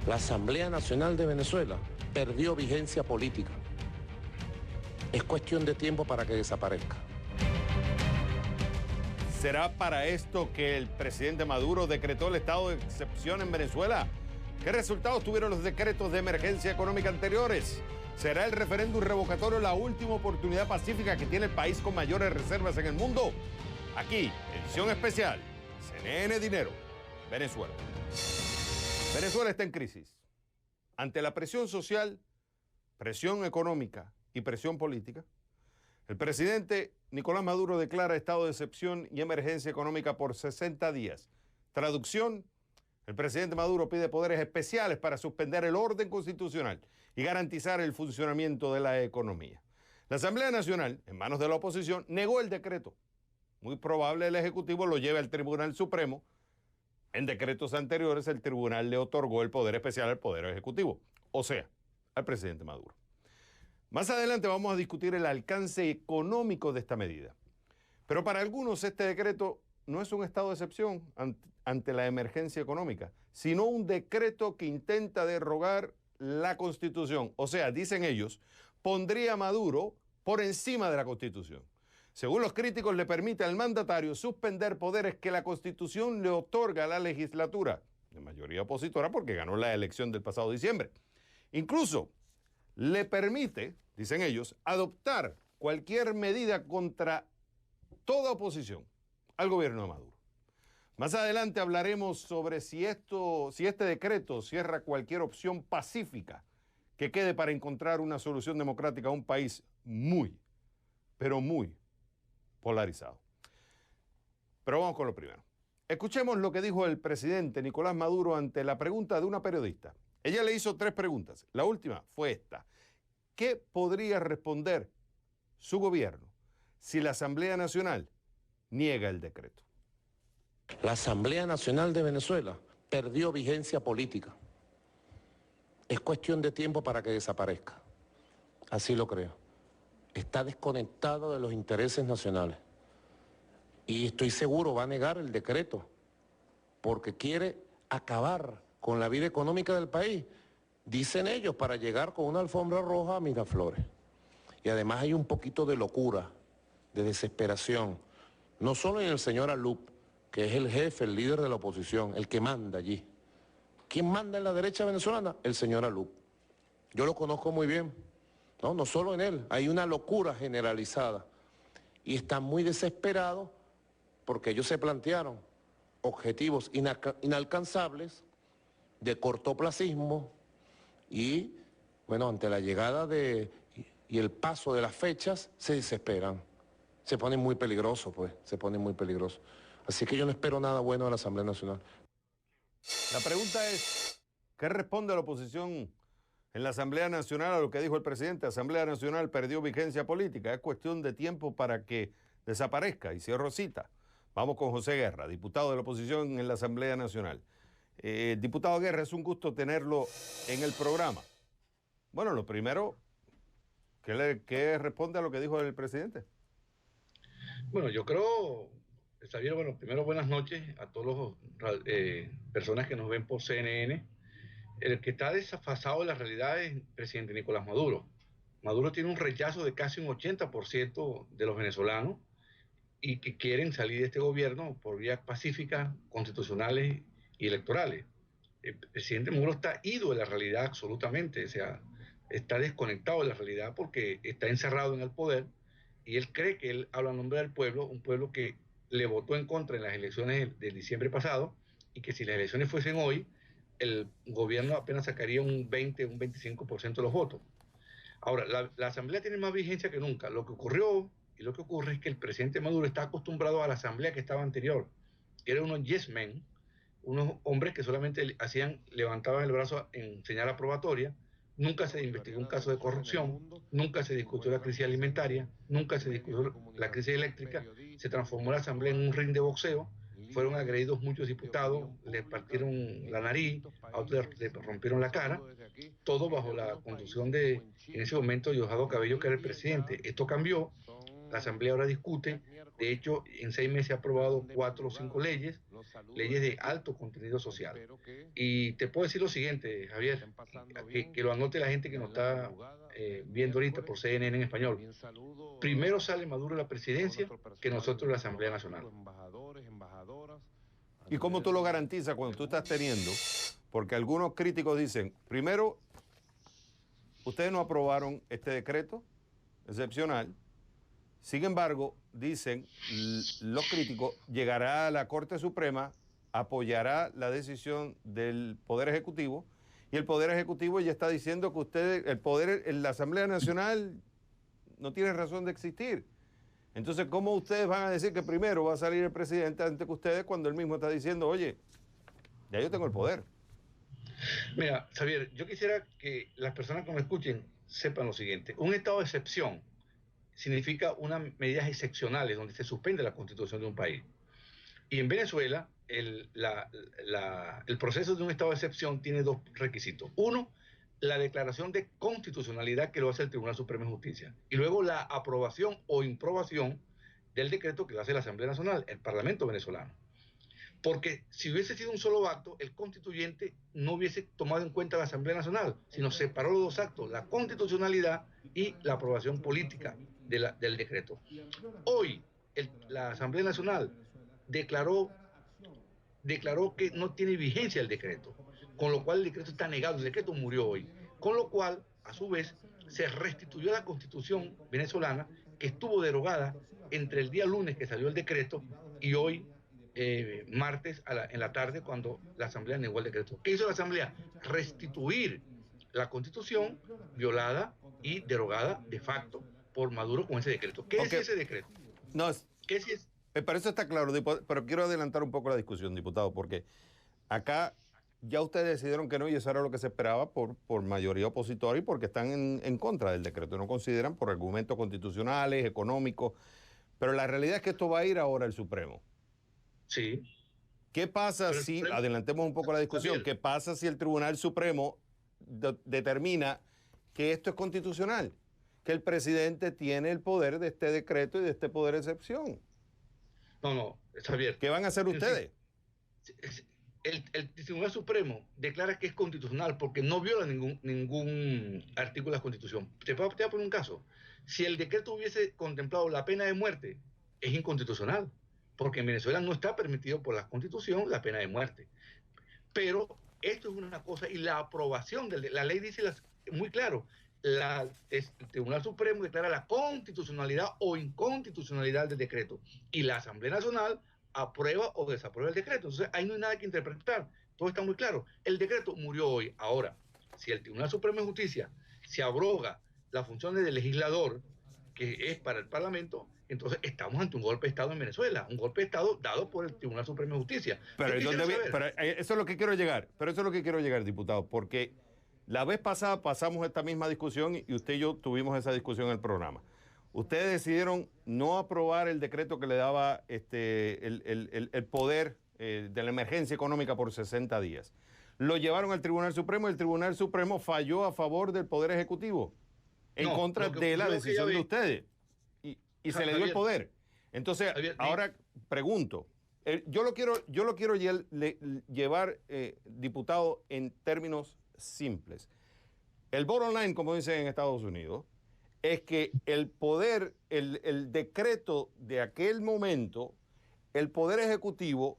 La Asamblea Nacional de Venezuela perdió vigencia política. Es cuestión de tiempo para que desaparezca. ¿Será para esto que el presidente Maduro decretó el estado de excepción en Venezuela? ¿Qué resultados tuvieron los decretos de emergencia económica anteriores? ¿Será el referéndum revocatorio la última oportunidad pacífica que tiene el país con mayores reservas en el mundo? Aquí, edición especial, CNN Dinero, Venezuela. Venezuela está en crisis. Ante la presión social, presión económica y presión política, el presidente Nicolás Maduro declara estado de excepción y emergencia económica por 60 días. Traducción: el presidente Maduro pide poderes especiales para suspender el orden constitucional y garantizar el funcionamiento de la economía. La Asamblea Nacional, en manos de la oposición, negó el decreto. Muy probable el Ejecutivo lo lleve al Tribunal Supremo. En decretos anteriores, el tribunal le otorgó el poder especial al Poder Ejecutivo, o sea, al presidente Maduro. Más adelante vamos a discutir el alcance económico de esta medida. Pero para algunos este decreto no es un estado de excepción ante la emergencia económica, sino un decreto que intenta derogar la Constitución. O sea, dicen ellos, pondría a Maduro por encima de la Constitución. Según los críticos, le permite al mandatario suspender poderes que la Constitución le otorga a la legislatura, de mayoría opositora porque ganó la elección del pasado diciembre. Incluso le permite, dicen ellos, adoptar cualquier medida contra toda oposición al gobierno de Maduro. Más adelante hablaremos sobre si este decreto cierra cualquier opción pacífica que quede para encontrar una solución democrática a un país muy, pero muy polarizado. Pero vamos con lo primero. Escuchemos lo que dijo el presidente Nicolás Maduro ante la pregunta de una periodista. Ella le hizo 3 preguntas. La última fue esta: ¿qué podría responder su gobierno si la Asamblea Nacional niega el decreto? La Asamblea Nacional de Venezuela perdió vigencia política. Es cuestión de tiempo para que desaparezca. Así lo creo. Está desconectado de los intereses nacionales. Y estoy seguro va a negar el decreto porque quiere acabar con la vida económica del país, dicen ellos, para llegar con una alfombra roja a Miraflores. Y además hay un poquito de locura, de desesperación, no solo en el señor Alup, que es el jefe, el líder de la oposición, el que manda allí. ¿Quién manda en la derecha venezolana? El señor Alup. Yo lo conozco muy bien. No solo en él, hay una locura generalizada. Y están muy desesperados porque ellos se plantearon objetivos inalcanzables, de cortoplacismo, y, bueno, ante la llegada y el paso de las fechas, se desesperan. Se ponen muy peligrosos, pues, se ponen muy peligrosos. Así que yo no espero nada bueno de la Asamblea Nacional. La pregunta es, ¿qué responde la oposición en la Asamblea Nacional a lo que dijo el presidente? La Asamblea Nacional perdió vigencia política. Es cuestión de tiempo para que desaparezca. Y cierro cita. Vamos con José Guerra, diputado de la oposición en la Asamblea Nacional. Diputado Guerra, es un gusto tenerlo en el programa. Bueno, lo primero, ¿qué responde a lo que dijo el presidente? Bueno, yo creo, está bien, bueno, primero buenas noches a todos los personas que nos ven por CNN. El que está desfasado de la realidad es el presidente Nicolás Maduro. Maduro tiene un rechazo de casi un 80% de los venezolanos y que quieren salir de este gobierno por vías pacíficas, constitucionales y electorales. El presidente Maduro está ido de la realidad absolutamente, o sea, está desconectado de la realidad porque está encerrado en el poder y él cree que él habla en nombre del pueblo, un pueblo que le votó en contra en las elecciones de diciembre pasado y que si las elecciones fuesen hoy, el gobierno apenas sacaría un 20, un 25% de los votos. Ahora, la Asamblea tiene más vigencia que nunca. Lo que ocurrió y lo que ocurre es que el presidente Maduro está acostumbrado a la Asamblea que estaba anterior. Eran unos yes men, unos hombres que solamente levantaban el brazo en señal aprobatoria. Nunca se investigó un caso de corrupción, nunca se discutió la crisis alimentaria, nunca se discutió la crisis eléctrica. Se transformó la Asamblea en un ring de boxeo. Fueron agredidos muchos diputados, le partieron la nariz, a otros le rompieron la cara, todo bajo la conducción de, en ese momento, Diosdado Cabello, que era el presidente. Esto cambió, la Asamblea ahora discute, de hecho, en 6 meses ha aprobado 4 o 5 leyes, leyes de alto contenido social. Y te puedo decir lo siguiente, Javier, que lo anote la gente que nos está viendo ahorita por CNN en español. Primero sale Maduro de la presidencia que nosotros de la Asamblea Nacional. ¿Y cómo tú lo garantizas cuando tú estás teniendo? Porque algunos críticos dicen, primero, ustedes no aprobaron este decreto excepcional. Sin embargo, dicen los críticos, llegará a la Corte Suprema, apoyará la decisión del Poder Ejecutivo, y el Poder Ejecutivo ya está diciendo que ustedes, la Asamblea Nacional no tiene razón de existir. Entonces, ¿cómo ustedes van a decir que primero va a salir el presidente antes que ustedes cuando él mismo está diciendo, oye, ya yo tengo el poder? Mira, Xavier, yo quisiera que las personas que me escuchen sepan lo siguiente. Un estado de excepción significa unas medidas excepcionales donde se suspende la constitución de un país. Y en Venezuela, el proceso de un estado de excepción tiene dos requisitos. Uno, la declaración de constitucionalidad que lo hace el Tribunal Supremo de Justicia. Y luego la aprobación o improbación del decreto que lo hace la Asamblea Nacional, el Parlamento venezolano. Porque si hubiese sido un solo acto, el constituyente no hubiese tomado en cuenta la Asamblea Nacional, sino separó los dos actos, la constitucionalidad y la aprobación política del decreto. Hoy, la Asamblea Nacional declaró que no tiene vigencia el decreto, con lo cual el decreto está negado, el decreto murió hoy, con lo cual, a su vez, se restituyó la Constitución venezolana, que estuvo derogada entre el día lunes que salió el decreto y hoy, martes en la tarde, cuando la Asamblea negó el decreto. ¿Qué hizo la Asamblea? Restituir la Constitución violada y derogada de facto por Maduro con ese decreto. ¿Qué decía ese decreto? No, ¿Qué decía? para eso está claro, pero quiero adelantar un poco la discusión, diputado, porque acá ya ustedes decidieron que no, y eso era lo que se esperaba por mayoría opositora y porque están en contra del decreto. No consideran por argumentos constitucionales, económicos, pero la realidad es que esto va a ir ahora al Supremo. Sí. ¿Qué pasa si, adelantemos un poco la discusión, qué pasa si el Tribunal Supremo determina que esto es constitucional? Que el presidente tiene el poder de este decreto y de este poder de excepción. No, Javier. ¿Qué van a hacer ustedes? El Tribunal Supremo declara que es constitucional porque no viola ningún artículo de la Constitución. Te voy a poner un caso. Si el decreto hubiese contemplado la pena de muerte, es inconstitucional, porque en Venezuela no está permitido por la Constitución la pena de muerte. Pero esto es una cosa, y la aprobación de la ley dice muy claro, el Tribunal Supremo declara la constitucionalidad o inconstitucionalidad del decreto, y la Asamblea Nacional aprueba o desaprueba el decreto. Entonces ahí no hay nada que interpretar, todo está muy claro. El decreto murió hoy. Ahora, si el Tribunal Supremo de Justicia se abroga la función de legislador, que es para el Parlamento, entonces estamos ante un golpe de Estado en Venezuela, un golpe de Estado dado por el Tribunal Supremo de Justicia. Pero eso es lo que quiero llegar, diputado, porque la vez pasada pasamos esta misma discusión y usted y yo tuvimos esa discusión en el programa. Ustedes decidieron no aprobar el decreto que le daba el poder de la emergencia económica por 60 días. Lo llevaron al Tribunal Supremo y el Tribunal Supremo falló a favor del Poder Ejecutivo, en contra de la decisión de ustedes. Y se le dio el poder. Entonces, Javier, ahora pregunto, yo lo quiero llevar, diputado, en términos simples. El bottom line, como dicen en Estados Unidos, es que el poder, el decreto de aquel momento, el Poder Ejecutivo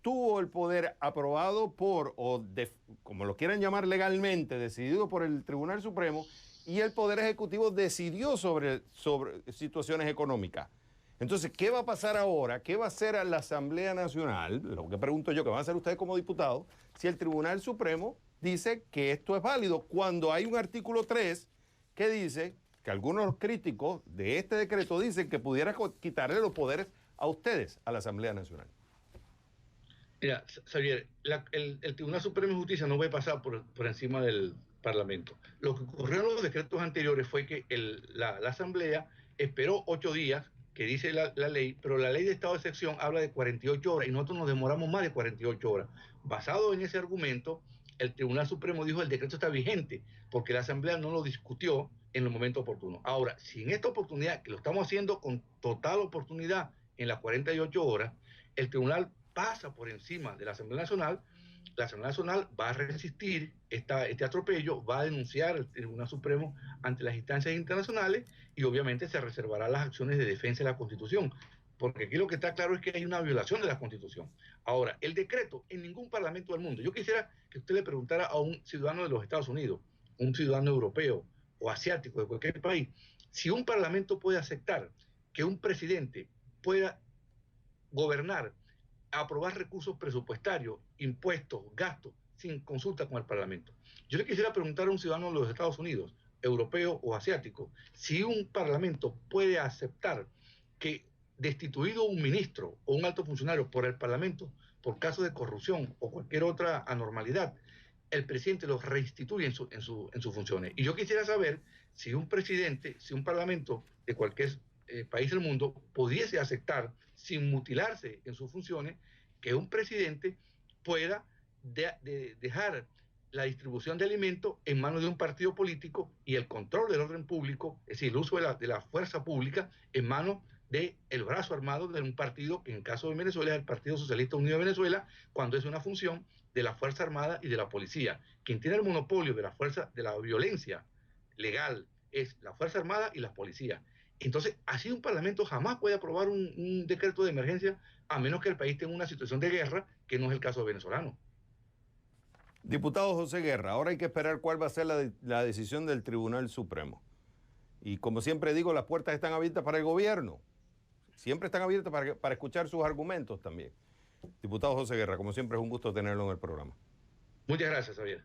tuvo el poder aprobado como lo quieran llamar legalmente, decidido por el Tribunal Supremo, y el Poder Ejecutivo decidió sobre situaciones económicas. Entonces, ¿qué va a pasar ahora? ¿Qué va a hacer a la Asamblea Nacional? Lo que pregunto yo, ¿qué van a hacer ustedes como diputados? Si el Tribunal Supremo dice que esto es válido, cuando hay un artículo 3 que dice que algunos críticos de este decreto dicen que pudiera quitarle los poderes a ustedes, a la Asamblea Nacional. Mira, Xavier, el Tribunal Supremo de Justicia no va a pasar por encima del Parlamento. Lo que ocurrió en los decretos anteriores fue que la Asamblea esperó 8 días, que dice la ley, pero la ley de estado de excepción habla de 48 horas y nosotros nos demoramos más de 48 horas. Basado en ese argumento, el Tribunal Supremo dijo el decreto está vigente porque la Asamblea no lo discutió en el momento oportuno. Ahora, si en esta oportunidad, que lo estamos haciendo con total oportunidad en las 48 horas, el Tribunal pasa por encima de la Asamblea Nacional va a resistir este atropello, va a denunciar al Tribunal Supremo ante las instancias internacionales y obviamente se reservará las acciones de defensa de la Constitución, porque aquí lo que está claro es que hay una violación de la Constitución. Ahora, el decreto en ningún parlamento del mundo, yo quisiera que usted le preguntara a un ciudadano de los Estados Unidos, un ciudadano europeo o asiático de cualquier país, si un parlamento puede aceptar que un presidente pueda gobernar, aprobar recursos presupuestarios, impuestos, gastos, sin consulta con el Parlamento. Yo le quisiera preguntar a un ciudadano de los Estados Unidos, europeo o asiático, si un Parlamento puede aceptar que destituido un ministro o un alto funcionario por el Parlamento por casos de corrupción o cualquier otra anormalidad, el presidente los reinstituye en sus funciones. Y yo quisiera saber si un presidente, si un Parlamento de cualquier país del mundo pudiese aceptar, sin mutilarse en sus funciones, que un presidente pueda dejar la distribución de alimentos en manos de un partido político y el control del orden público, es decir, el uso de la fuerza pública en manos del brazo armado de un partido, que en caso de Venezuela es el Partido Socialista Unido de Venezuela, cuando es una función de la Fuerza Armada y de la Policía. Quien tiene el monopolio de la violencia legal es la Fuerza Armada y la Policía. Entonces, así un parlamento jamás puede aprobar un decreto de emergencia a menos que el país tenga una situación de guerra, que no es el caso venezolano. Diputado José Guerra, ahora hay que esperar cuál va a ser la decisión del Tribunal Supremo. Y como siempre digo, las puertas están abiertas para el gobierno. Siempre están abiertas para escuchar sus argumentos también. Diputado José Guerra, como siempre es un gusto tenerlo en el programa. Muchas gracias, Javier.